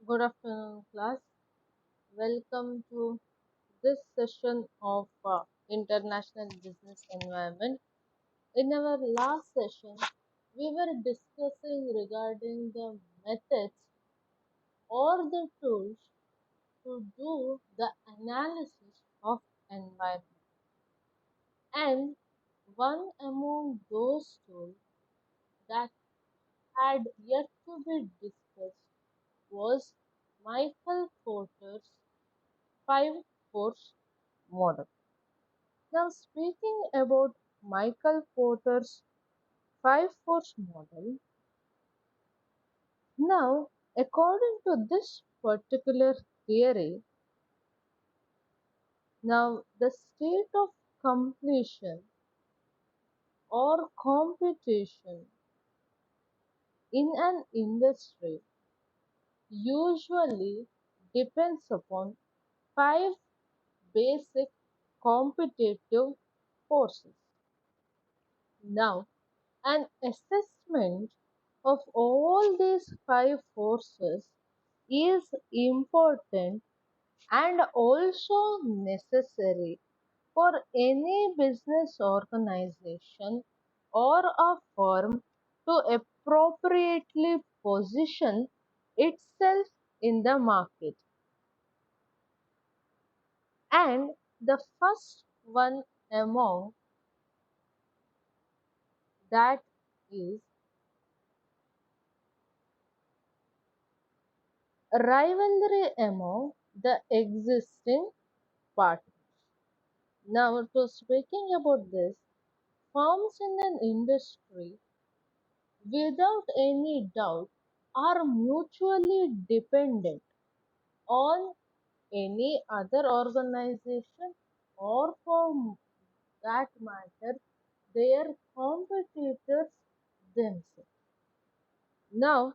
Good afternoon, class. Welcome to this session of International Business Environment. In our last session, we were discussing regarding the methods or the tools to do the analysis of environment. And one among those tools that had yet to be discussed was Michael Porter's five force model. Now, speaking about Michael Porter's five force model, now, according to this particular theory, now the state of completion or competition in an industry usually depends upon five basic competitive forces. Now, an assessment of all these five forces is important and also necessary for any business organization or a firm to appropriately position itself in the market. And the first one among that is rivalry among the existing partners. Now, to speaking about this, firms in an industry, without any doubt, are mutually dependent on any other organization or, for that matter, their competitors themselves. Now,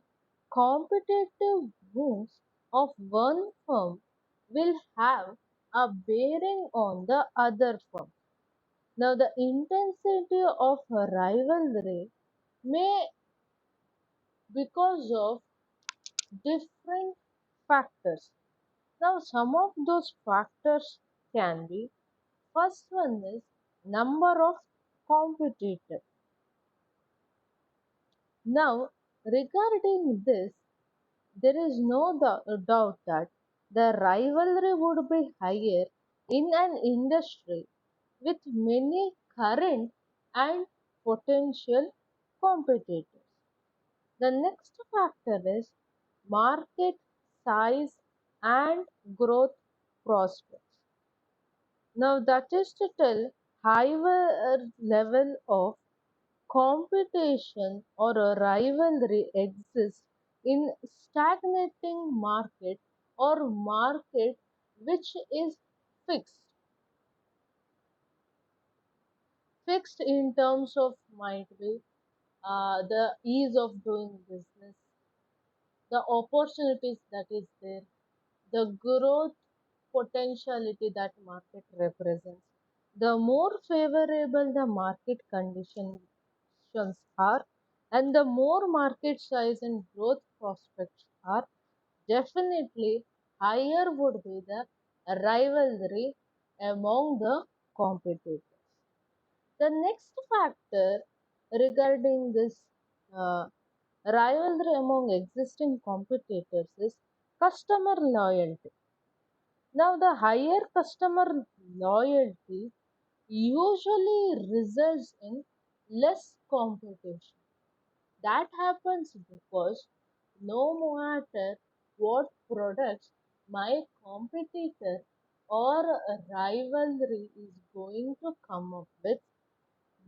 competitive moves of one firm will have a bearing on the other firm. Now, the intensity of a rivalry may, because of different factors. Now, some of those factors can be, first one is number of competitors. Now, regarding this, there is no doubt that the rivalry would be higher in an industry with many current and potential competitors. The next factor is market size and growth prospects. Now, that is to tell higher level of competition or a rivalry exists in stagnating market or market which is fixed. Fixed in terms of might be the ease of doing business, the opportunities that is there, the growth potentiality that market represents. The more favorable the market conditions are, and the more market size and growth prospects are, definitely higher would be the rivalry among the competitors. The next factor regarding this uh, rivalry among existing competitors is customer loyalty. Now, the higher customer loyalty usually results in less competition. That happens because no matter what products my competitor or a rivalry is going to come up with,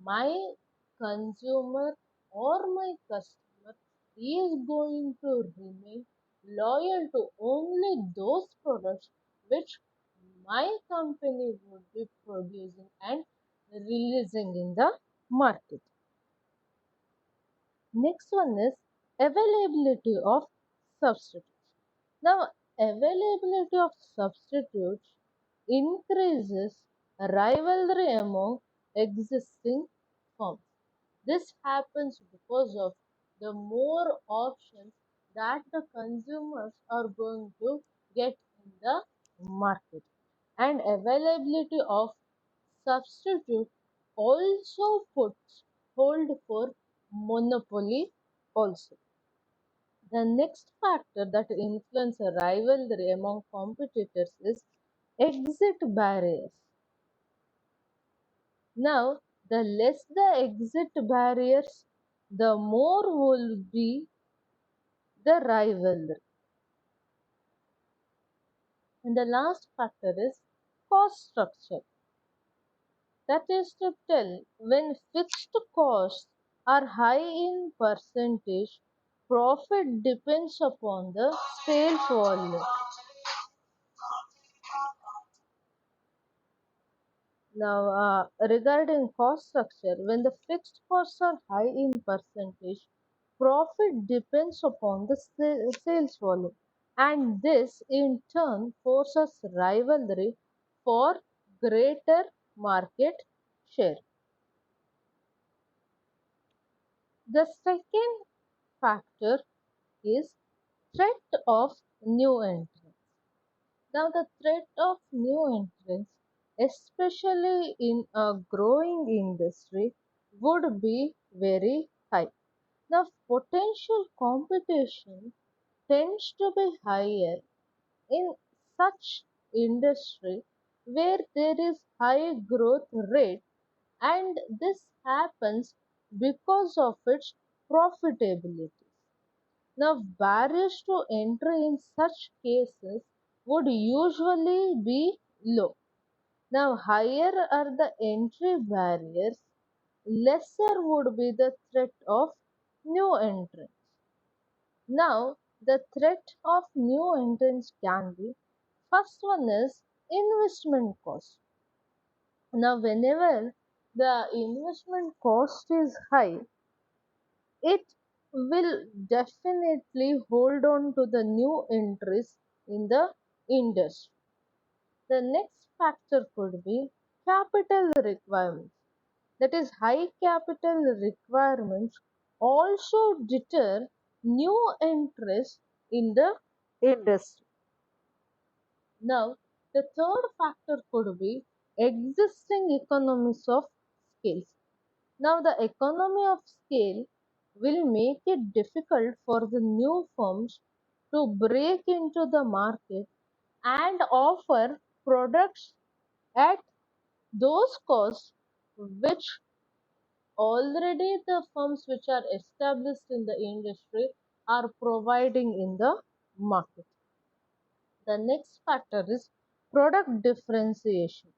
my consumer or my customer is going to remain loyal to only those products which my company would be producing and releasing in the market. Next one is availability of substitutes. Now, availability of substitutes increases rivalry among existing firms. This happens because of the more options that the consumers are going to get in the market. And availability of substitute also puts hold for monopoly also. The next factor that influence a rivalry among competitors is exit barriers. Now, the less the exit barriers, the more will be the rivalry. And the last factor is cost structure. That is to tell, when fixed costs are high in percentage, profit depends upon the sales volume. Now, regarding cost structure, when the fixed costs are high in percentage, profit depends upon the sales volume, and this in turn forces rivalry for greater market share. The second factor is threat of new entrants. Now, the threat of new entrants, especially in a growing industry, would be very high. The potential competition tends to be higher in such industry where there is high growth rate, and this happens because of its profitability. Now, barriers to entry in such cases would usually be low. Now, higher are the entry barriers, lesser would be the threat of new entrants. Now, the threat of new entrants can be, first one is investment cost. Now, whenever the investment cost is high, it will definitely hold on to the new entries in the industry. The next factor could be capital requirements. That is, high capital requirements also deter new entries in the industry. Now, the third factor could be existing economies of scale. Now, the economy of scale will make it difficult for the new firms to break into the market and offer products at those costs which already the firms which are established in the industry are providing in the market. The next factor is product differentiation.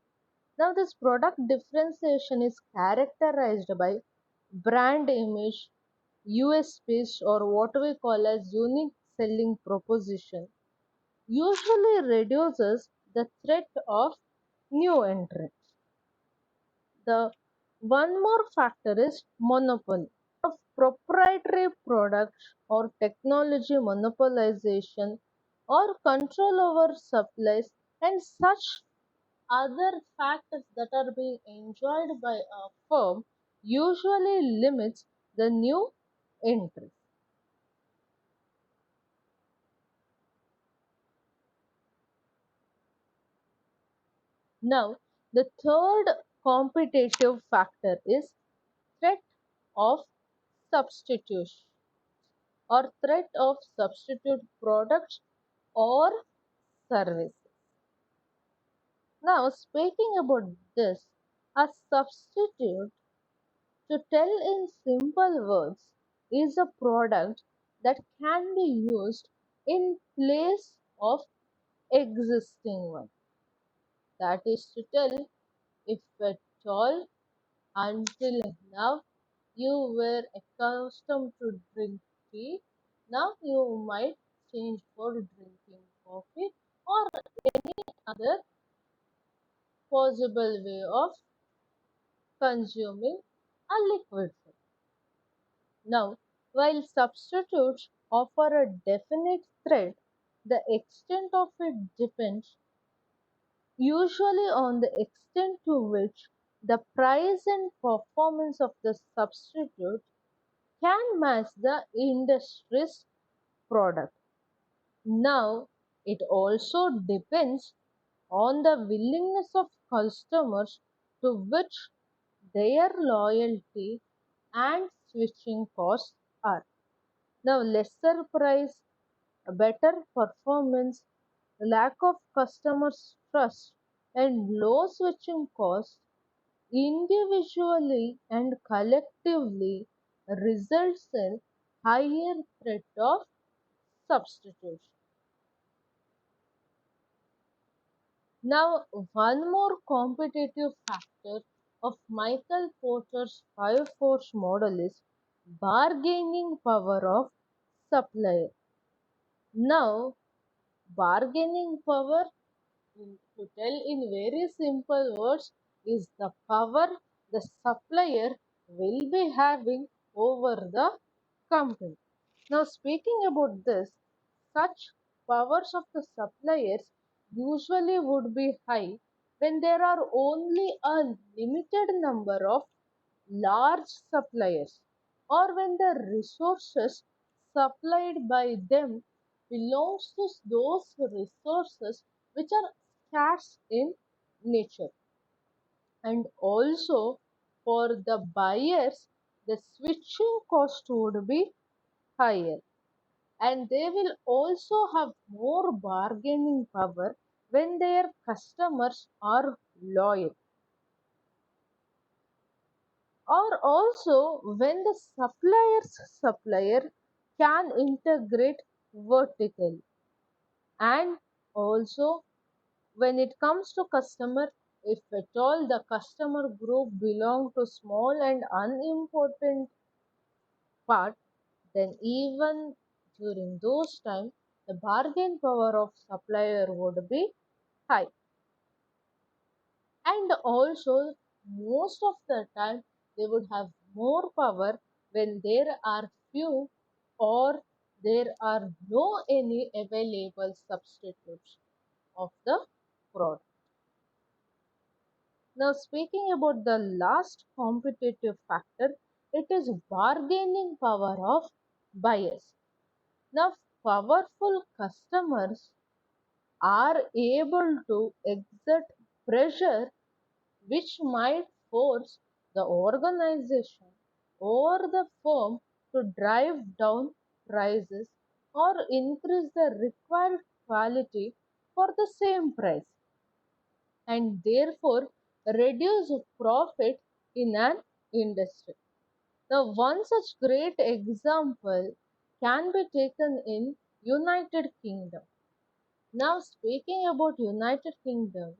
Now, this product differentiation is characterized by brand image, USPs, or what we call as unique selling proposition, usually reduces the threat of new entrants. The one more factor is monopoly. Of proprietary products or technology monopolization or control over supplies and such other factors that are being enjoyed by a firm usually limits the new entry. Now, the third competitive factor is threat of substitution or threat of substitute products or services. Now, speaking about this, a substitute, to tell in simple words, is a product that can be used in place of existing one. That is to tell, if at all until now you were accustomed to drink tea, now you might change for drinking coffee or other possible way of consuming a liquid food. Now, while substitutes offer a definite threat, the extent of it depends usually on the extent to which the price and performance of the substitute can match the industry's product. Now, it also depends on the willingness of customers to which their loyalty and switching costs are. Now, lesser price, a better performance, lack of customers' trust, and low switching costs individually and collectively results in higher threat of substitution. Now, one more competitive factor of Michael Porter's five force model is bargaining power of supplier. Now, bargaining power, to tell in very simple words, is the power the supplier will be having over the company. Now, speaking about this, such powers of the suppliers usually would be high when there are only a limited number of large suppliers, or when the resources supplied by them belongs to those resources which are scarce in nature. And also for the buyers, the switching cost would be higher, and they will also have more bargaining power when their customers are loyal, or also when the supplier's supplier can integrate vertically, and also when it comes to customer, if at all the customer group belong to small and unimportant part, then even during those times the bargain power of supplier would be high. And also most of the time they would have more power when there are few or there are no any available substitutes of the product. Now, speaking about the last competitive factor, it is bargaining power of buyers. Now, powerful customers are able to exert pressure which might force the organization or the firm to drive down prices or increase the required quality for the same price, and therefore reduce profit in an industry. Now, one such great example can be taken in United Kingdom. Now, speaking about United Kingdom,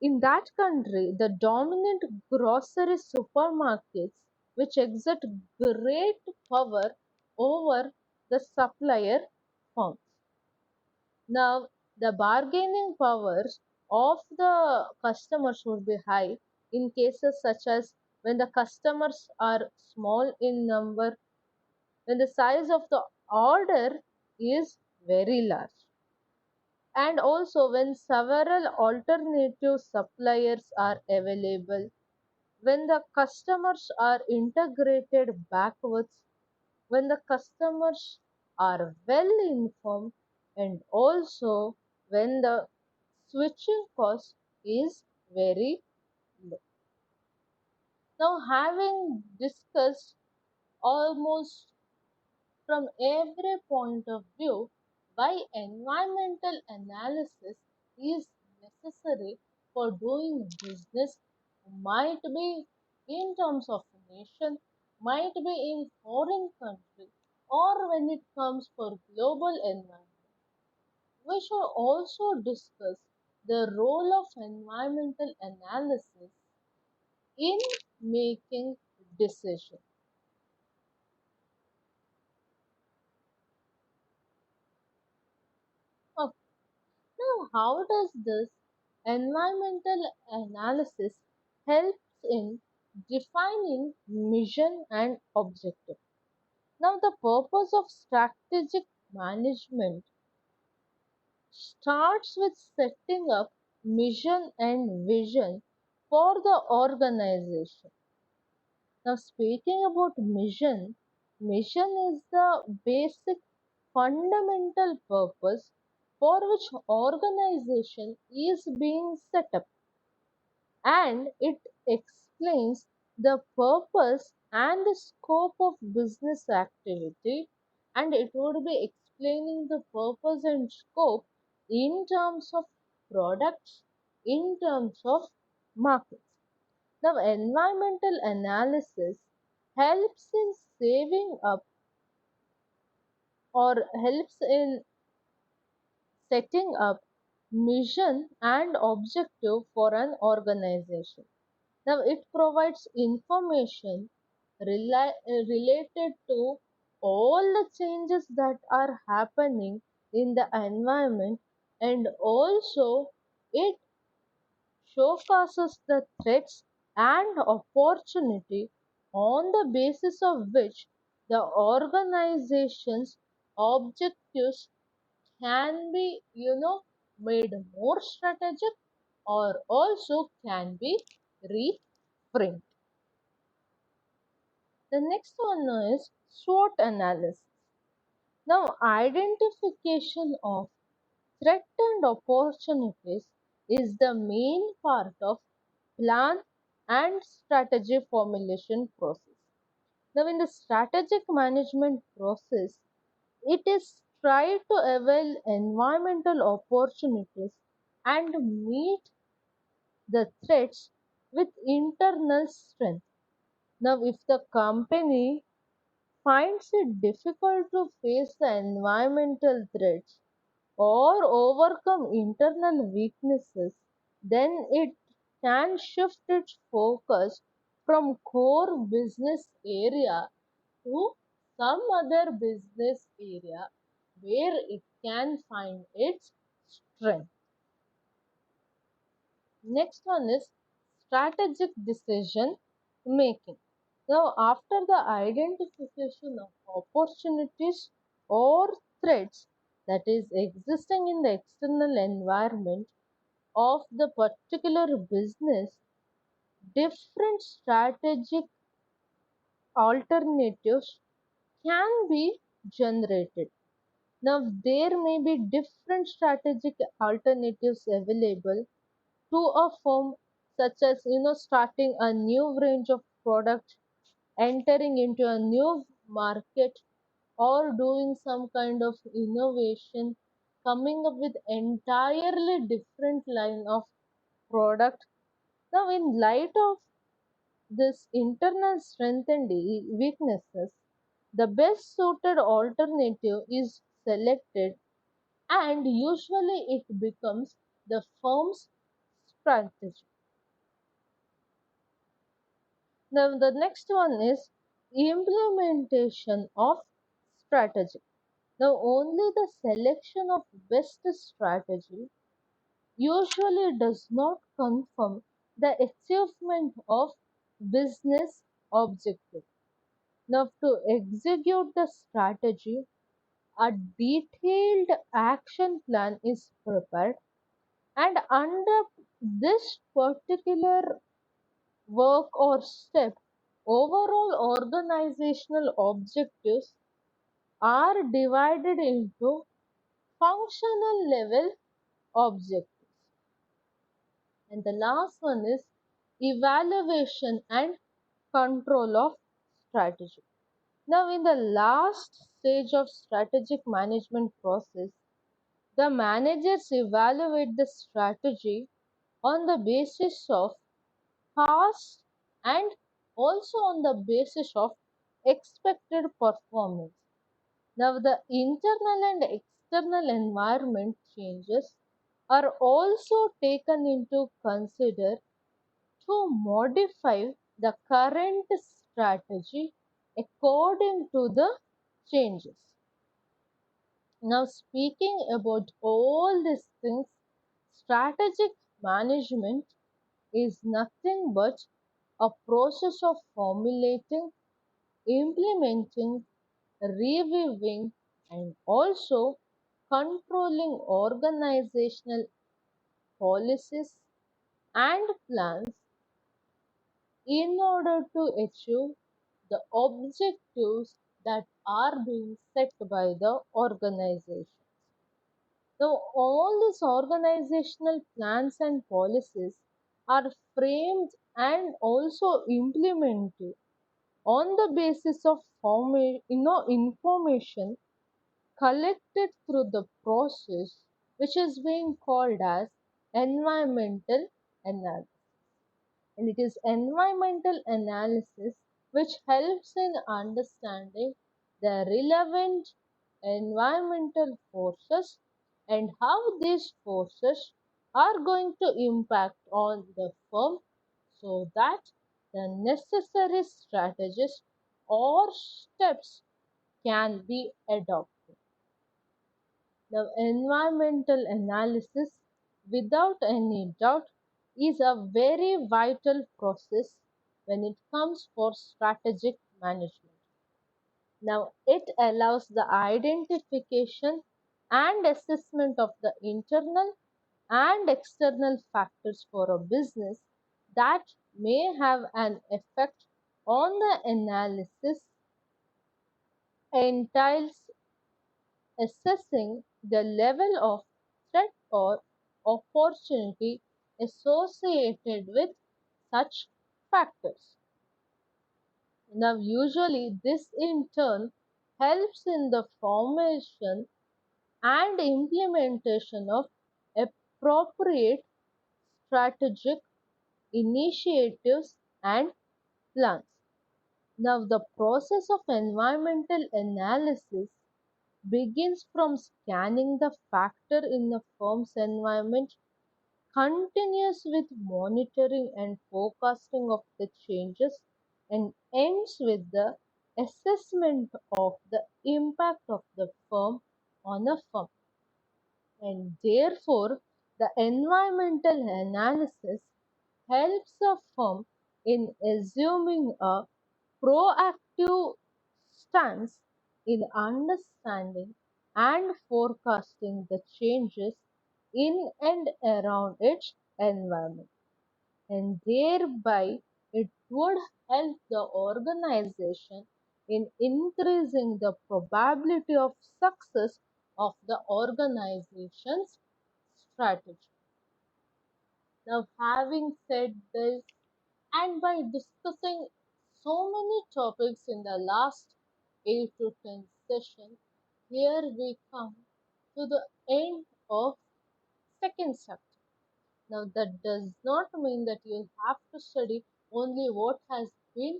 in that country, the dominant grocery supermarkets, which exert great power over the supplier firms. Now, the bargaining powers of the customers would be high in cases such as when the customers are small in number, when the size of the order is very large, and also when several alternative suppliers are available, when the customers are integrated backwards, when the customers are well informed, and also when the switching cost is very low. Now, having discussed almost from every point of view why environmental analysis is necessary for doing business, might be in terms of nation, might be in foreign country, or when it comes for global environment, we should also discuss the role of environmental analysis in making decisions. Okay. Now, how does this environmental analysis helps in defining mission and objective? Now, the purpose of strategic management starts with setting up mission and vision for the organization. Now, speaking about mission, mission is the basic fundamental purpose for which organization is being set up, and it explains the purpose and the scope of business activity, and it would be explaining the purpose and scope in terms of products, in terms of markets. Now environmental analysis helps in saving up or helps in setting up mission and objective for an organization. Now, it provides information related to all the changes that are happening in the environment, and also it showcases the threats and opportunity on the basis of which the organization's objectives can be made more strategic or also can be reframed. The next one is SWOT analysis. Now, identification of threat and opportunities is the main part of plan and strategy formulation process. Now, in the strategic management process, it is try to avail environmental opportunities and meet the threats with internal strength. Now, if the company finds it difficult to face the environmental threats or overcome internal weaknesses, then it can shift its focus from core business area to some other business area where it can find its strength. Next one is strategic decision making. Now, after the identification of opportunities or threats that is existing in the external environment of the particular business, different strategic alternatives can be generated. Now, there may be different strategic alternatives available to a firm, such as starting a new range of products, entering into a new market, or doing some kind of innovation, coming up with entirely different line of product. Now, in light of this internal strength and weaknesses, the best suited alternative is selected, and usually it becomes the firm's strategy. Now, the next one is implementation of strategy. Now, only the selection of best strategy usually does not confirm the achievement of business objective. Now, to execute the strategy, a detailed action plan is prepared, and under this particular work or step, overall organizational objectives are divided into functional level objectives. And the last one is evaluation and control of strategy. Now, in the last stage of strategic management process, the managers evaluate the strategy on the basis of past and also on the basis of expected performance. Now, the internal and external environment changes are also taken into consider to modify the current strategy according to the changes. Now, speaking about all these things, strategic management is nothing but a process of formulating, implementing, reviewing, and also controlling organizational policies and plans in order to achieve the objectives that are being set by the organization. So all these organizational plans and policies are framed and also implemented on the basis of information collected through the process which is being called as environmental analysis. And it is environmental analysis which helps in understanding the relevant environmental forces and how these forces are going to impact on the firm so that the necessary strategies or steps can be adopted. The environmental analysis, without any doubt, is a very vital process when it comes for strategic management. Now, it allows the identification and assessment of the internal and external factors for a business that may have an effect on the analysis entails assessing the level of threat or opportunity associated with such factors. Now, usually, this in turn helps in the formation and implementation of appropriate strategic initiatives and plans. Now, the process of environmental analysis begins from scanning the factor in the firm's environment, continues with monitoring and forecasting of the changes, and ends with the assessment of the impact of the firm on a firm. And therefore, the environmental analysis helps a firm in assuming a proactive stance in understanding and forecasting the changes in and around its environment, and thereby it would help the organization in increasing the probability of success of the organization's strategy. Now, having said this, and by discussing so many topics in the last 8 to 10 sessions, here we come to the end of second chapter. Now, that does not mean that you have to study only what has been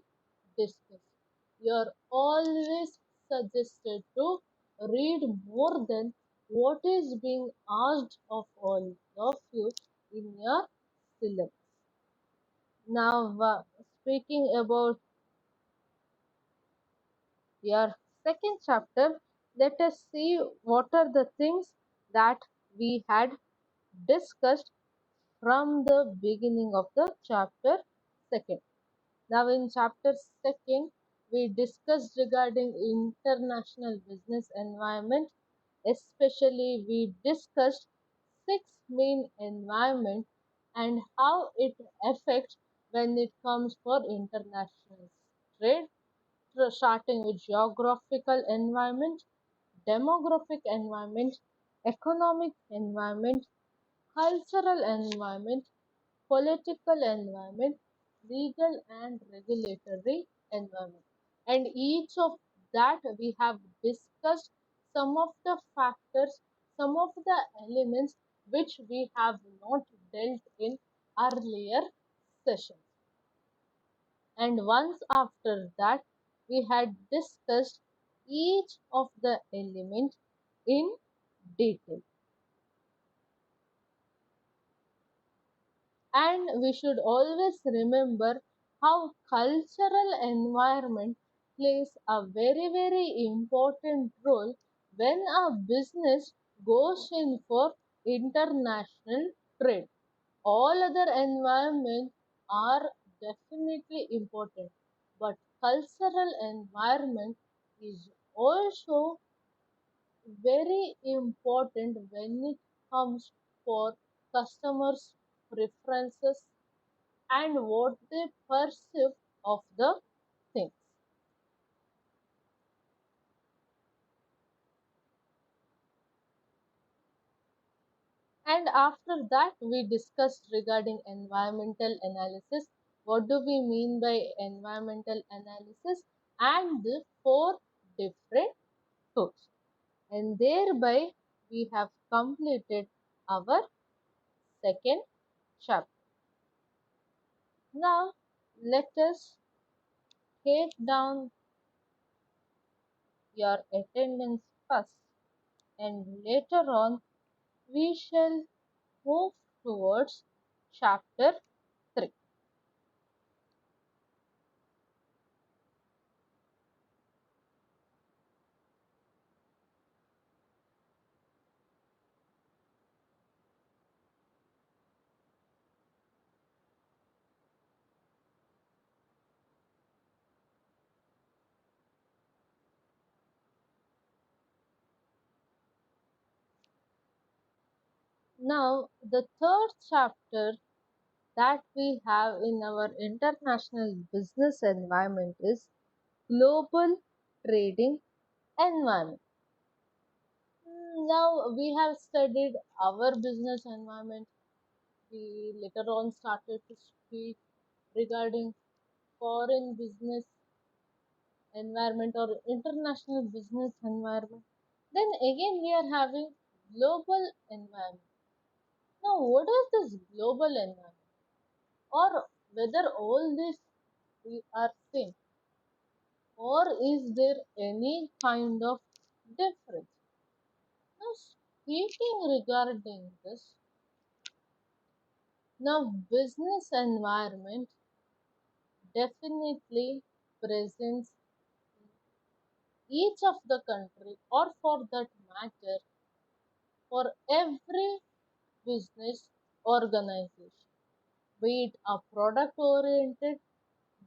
discussed. You are always suggested to read more than what is being asked of all of you in your syllabus. Now, speaking about your second chapter, let us see what are the things that we had discussed from the beginning of the chapter second. Now, in chapter second, we discussed regarding international business environment, especially we discussed six main environment and how it affects when it comes for international trade, starting with geographical environment, demographic environment, economic environment, cultural environment, political environment, legal and regulatory environment. And each of that we have discussed some of the factors, some of the elements which we have not dealt in earlier sessions. And once after that, we had discussed each of the elements in detail. And we should always remember how cultural environment plays a very important role when a business goes in for international trade. All other environments are definitely important, but cultural environment is also very important when it comes for customers' preferences and what they perceive of the things. And after that, we discussed regarding environmental analysis. What do we mean by environmental analysis? And the four different tools. And thereby, we have completed our second chapter. Now, let us take down your attendance first, and later on, we shall move towards chapter 3. Now, the third chapter that we have in our international business environment is global trading environment. Now, we have studied our business environment. We later on started to speak regarding foreign business environment or international business environment. Then again, we are having global environment. Now, what is this global environment? Or whether all this we are same, or is there any kind of difference? Now, speaking regarding this, now business environment definitely presents each of the country, or for that matter, for every business organization, be it a product oriented,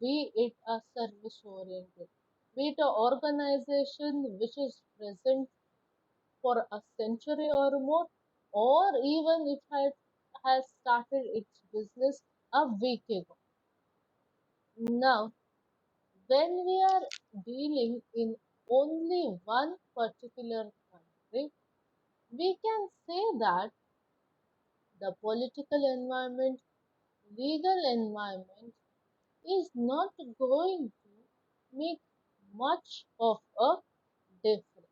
be it a service oriented, be it an organization which is present for a century or more, or even if it has started its business a week ago. Now, when we are dealing in only one particular country, we can say that the political environment, legal environment is not going to make much of a difference.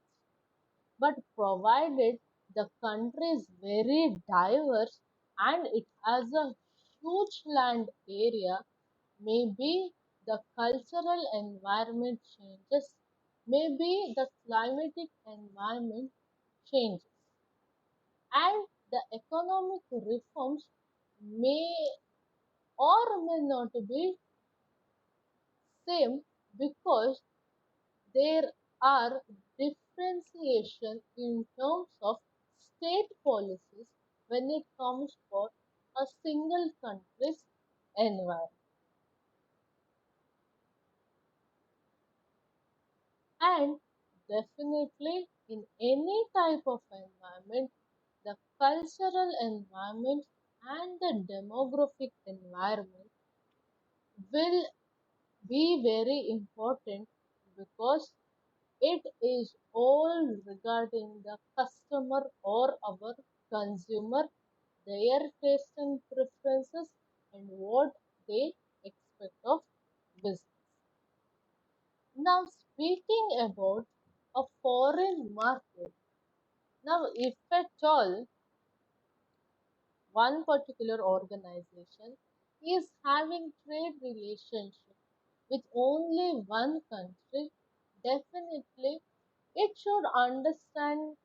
But provided the country is very diverse and it has a huge land area, maybe the cultural environment changes, maybe the climatic environment changes, and the economic reforms may or may not be same because there are differentiation in terms of state policies when it comes for a single country's environment. And definitely in any type of environment, the cultural environment and the demographic environment will be very important because it is all regarding the customer or our consumer, their taste and preferences, and what they expect of business. Now, speaking about a foreign market, now, if at all one particular organization is having trade relationship with only one country, definitely it should understand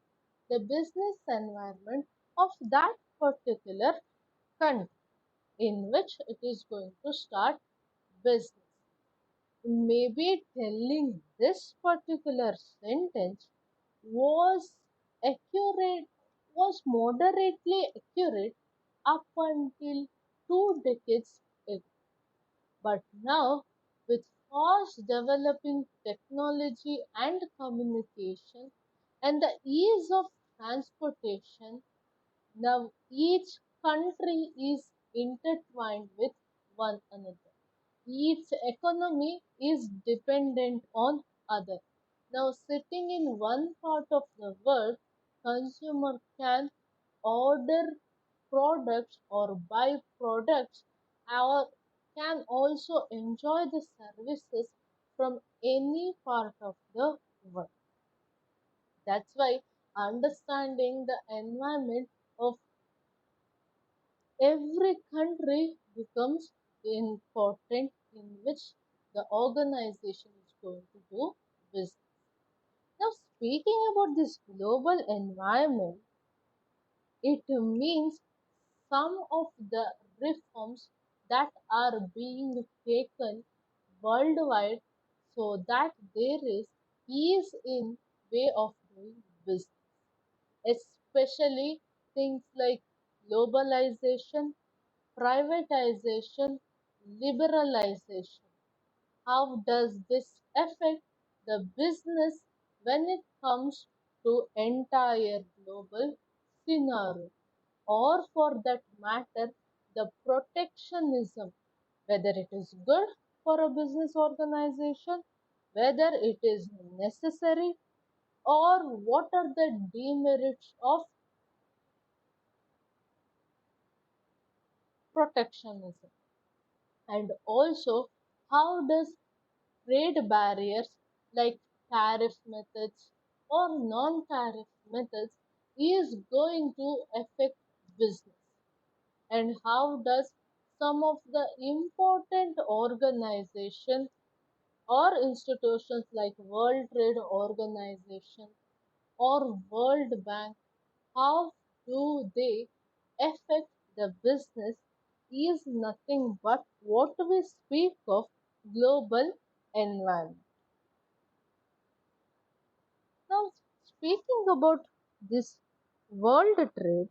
the business environment of that particular country in which it is going to start business. Maybe telling this particular sentence was accurate, was moderately accurate up until 2 decades ago. But now, with fast developing technology and communication and the ease of transportation, now each country is intertwined with one another. Each economy is dependent on other. Now sitting in one part of the world, consumer can order products or buy products, or can also enjoy the services from any part of the world. That's why understanding the environment of every country becomes important in which the organization is going to do business. Now, speaking about this global environment, it means some of the reforms that are being taken worldwide so that there is ease in way of doing business, especially things like globalization, privatization, liberalization. How does this affect the business when it comes to entire global scenario? Or for that matter, the protectionism, whether it is good for a business organization, whether it is necessary, or what are the demerits of protectionism, and also how does trade barriers like tariff methods or non-tariff methods is going to affect business, and how does some of the important organizations or institutions like World Trade Organization or World Bank, how do they affect the business is nothing but what we speak of global environment. Now, speaking about this world trade,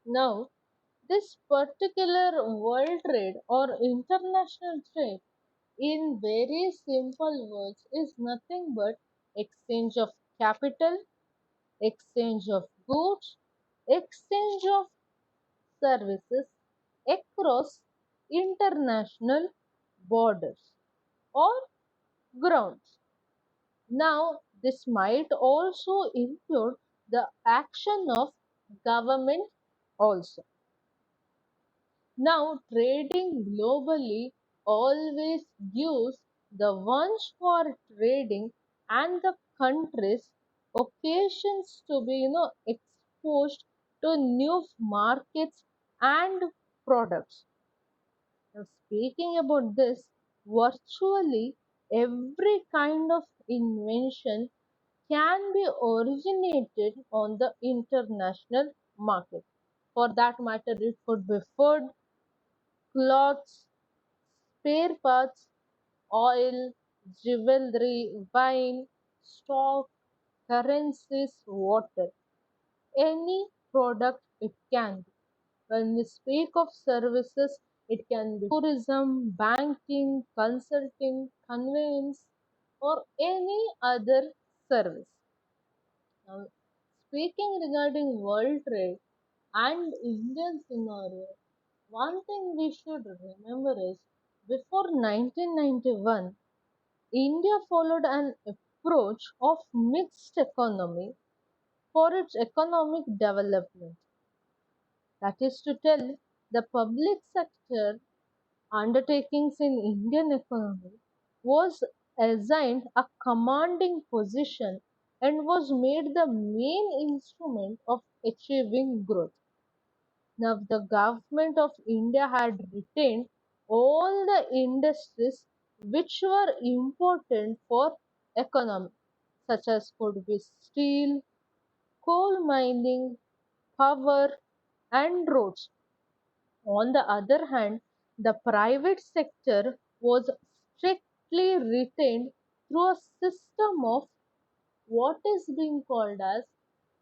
now this particular world trade or international trade, in very simple words, is nothing but exchange of capital, exchange of goods, exchange of services across international borders or grounds. Now, this might also include the action of government also. Now, trading globally always gives the ones who are trading and the countries occasions to be exposed to new markets and products. Now, speaking about this, virtually every kind of invention can be originated on the international market. For that matter, it could be food, clothes, spare parts, oil, jewelry, wine, stock, currencies, water. Any product it can be. When we speak of services, it can be tourism, banking, consulting, conveyance, or any other service. Now, speaking regarding world trade and Indian scenario, one thing we should remember is before 1991, India followed an approach of mixed economy for its economic development. That is to tell, the public sector undertakings in Indian economy was assigned a commanding position and was made the main instrument of achieving growth. Now, the government of India had retained all the industries which were important for economy, such as could be steel, coal mining, power, and roads. On the other hand, the private sector was strictly retained through a system of what is being called as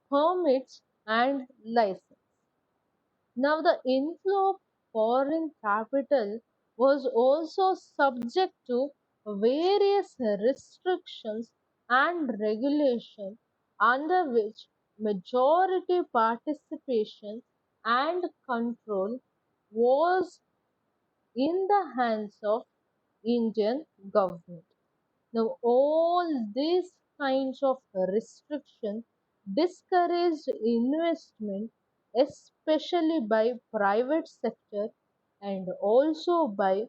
permits and license. Now, the inflow of foreign capital was also subject to various restrictions and regulations under which majority participation and control was in the hands of Indian government. Now, all these kinds of restriction discouraged investment, especially by private sector and also by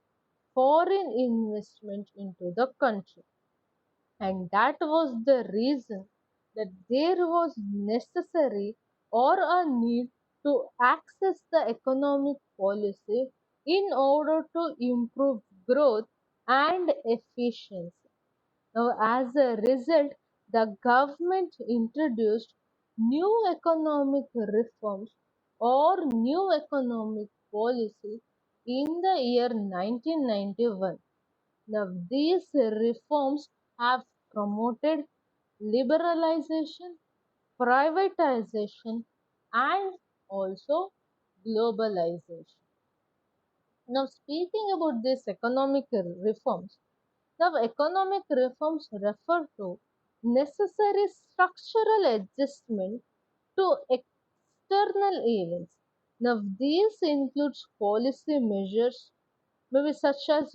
foreign investment into the country. And that was the reason that there was necessary or a need to access the economic policy in order to improve growth and efficiency. Now, as a result, the government introduced new economic reforms or new economic policy in the year 1991. Now, these reforms have promoted liberalization, privatization, and also globalization. Now, speaking about these economic reforms, now economic reforms refer to necessary structural adjustment to external events. Now, these includes policy measures, maybe such as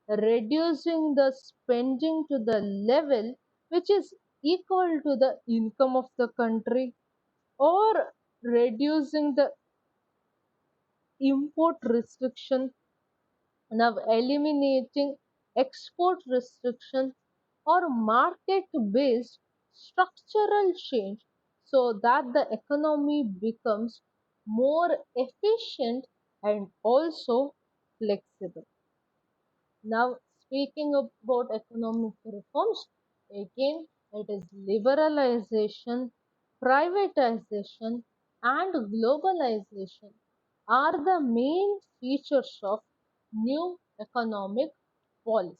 reducing the spending to the level which is equal to the income of the country, or reducing the import restriction, now eliminating export restriction or market based structural change so that the economy becomes more efficient and also flexible. Now, speaking about economic reforms, again it is liberalization, privatization, and globalization are the main features of new economic policy.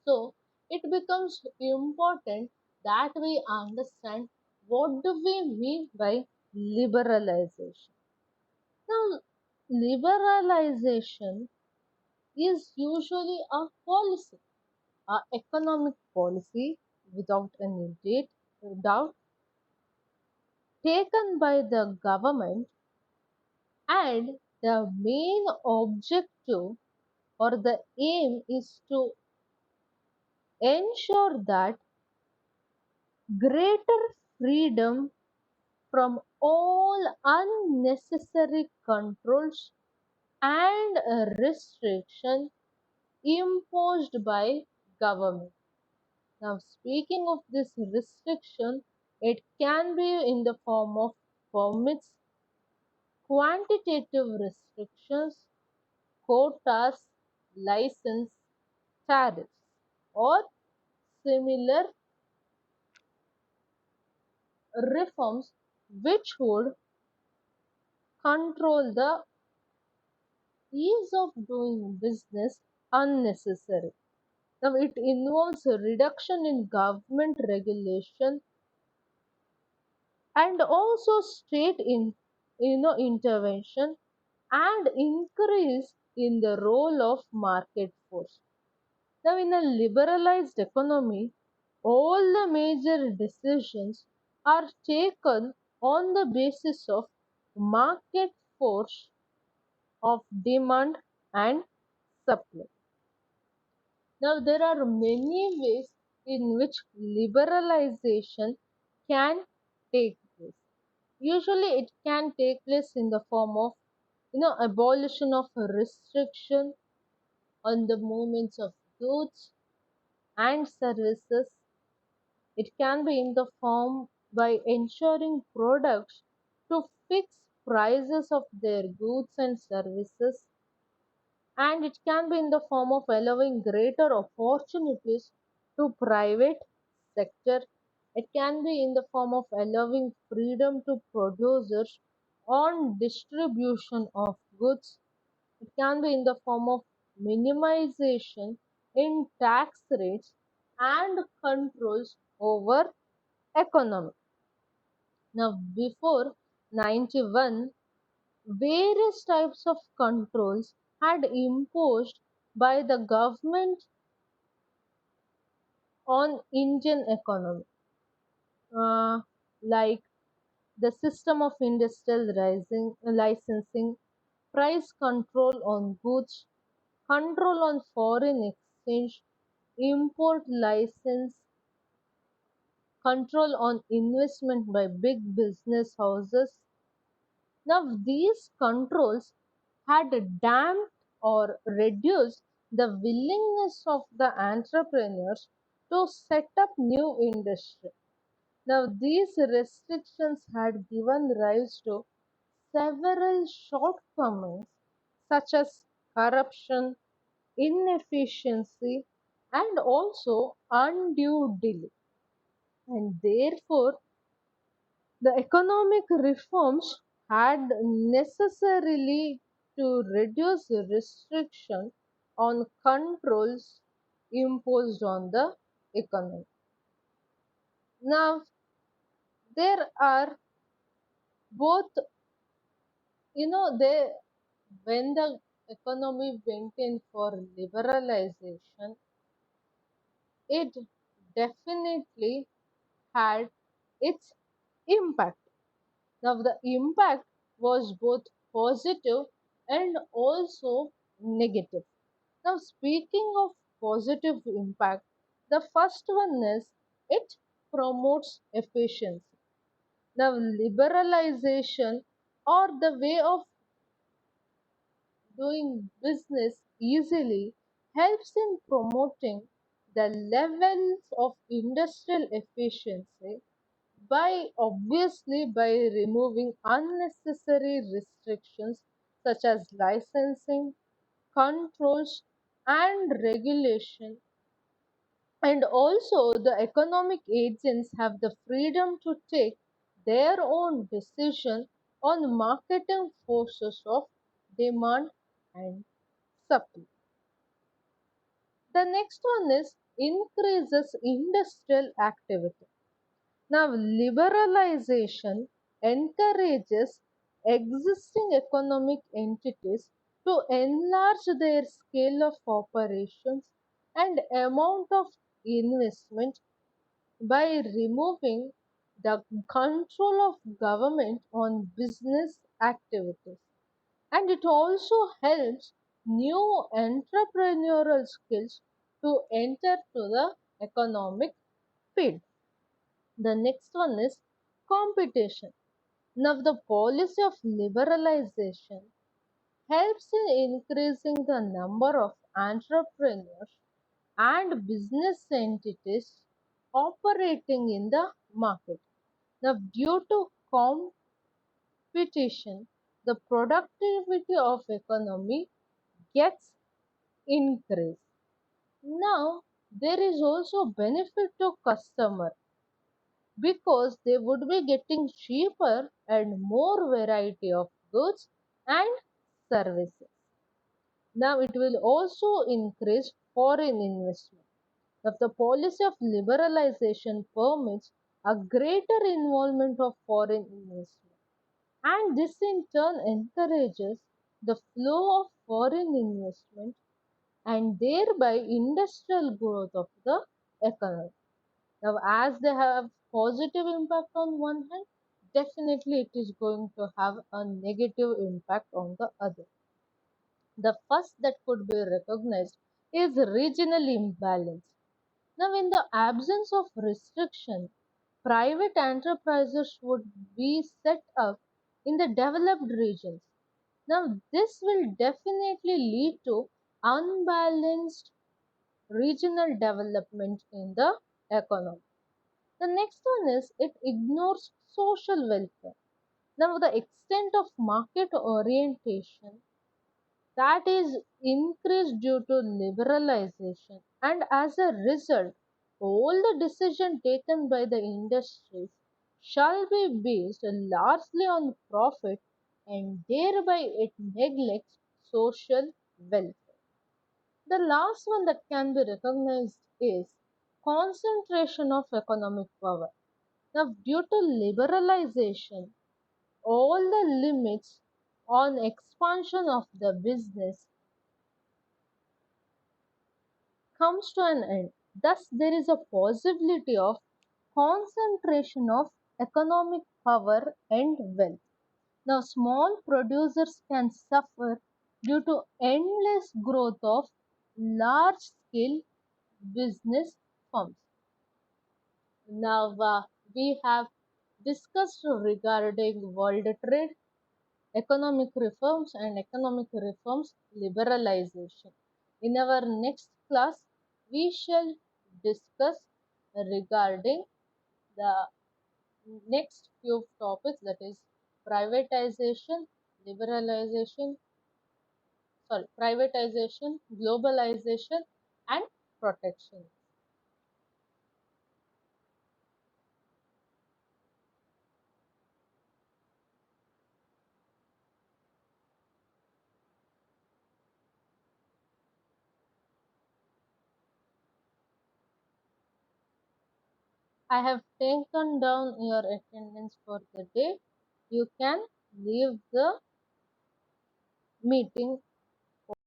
So, it becomes important that we understand what do we mean by liberalization. Now, liberalization is usually a policy, economic policy without any doubt taken by the government, and the main objective or the aim is to ensure that greater freedom from all unnecessary controls and restriction imposed by government. Now, speaking of this restriction, it can be in the form of permits, quantitative restrictions, quotas, license, tariffs, or similar reforms which would control the ease of doing business unnecessary. Now, it involves a reduction in government regulation and also state intervention and increase in the role of market force. Now, in a liberalized economy, all the major decisions are taken on the basis of market force of demand and supply. Now, there are many ways in which liberalization can take place. Usually, it can take place in the form of abolition of restriction on the movements of goods and services. It can be in the form by ensuring products to fix prices of their goods and services, and it can be in the form of allowing greater opportunities to private sector. It can be in the form of allowing freedom to producers on distribution of goods. It can be in the form of minimization in tax rates and controls over economy. Now, before 91, various types of controls had imposed by the government on Indian economy. like the system of industrial licensing, price control on goods, control on foreign exchange, import license, control on investment by big business houses. Now, these controls had damped or reduced the willingness of the entrepreneurs to set up new industry. Now, these restrictions had given rise to several shortcomings such as corruption, inefficiency, and also undue delay. And therefore, the economic reforms had necessarily to reduce restriction on controls imposed on the economy. Now, there are both, they when the economy went in for liberalization, it definitely had its impact. Now, the impact was both positive and also negative. Now, speaking of positive impact, the first one is it promotes efficiency. Now, liberalization or the way of doing business easily helps in promoting the levels of industrial efficiency by obviously by removing unnecessary restrictions such as licensing, controls, and regulation. And also, the economic agents have the freedom to take their own decision on marketing forces of demand and supply. The next one is increases industrial activity. Now, liberalization encourages existing economic entities to enlarge their scale of operations and amount of investment by removing the control of government on business activities. And it also helps new entrepreneurial skills to enter to the economic field. The next one is competition. Now, the policy of liberalization helps in increasing the number of entrepreneurs and business entities operating in the market. Now, due to competition, the productivity of economy gets increased. Now, there is also benefit to customer because they would be getting cheaper and more variety of goods and services. Now, it will also increase foreign investment. If the policy of liberalization permits a greater involvement of foreign investment, and this in turn encourages the flow of foreign investment and thereby industrial growth of the economy. Now, as they have positive impact on one hand, definitely it is going to have a negative impact on the other. The first that could be recognized is regional imbalance. Now, in the absence of restriction, private enterprises would be set up in the developed regions. Now, this will definitely lead to unbalanced regional development in the economy. The next one is it ignores social welfare. Now, the extent of market orientation that is increased due to liberalization, and as a result, all the decisions taken by the industries shall be based largely on profit and thereby it neglects social welfare. The last one that can be recognized is concentration of economic power. Now, due to liberalization, all the limits on expansion of the business comes to an end. Thus, there is a possibility of concentration of economic power and wealth. Now, small producers can suffer due to endless growth of large scale business firms. Now, we have discussed regarding world trade, economic reforms, and economic reforms liberalization. In our next class, we shall discuss regarding the next few topics, that is privatization, liberalization, privatization, globalization, and protection. I have taken down your attendance for the day. You can leave the meeting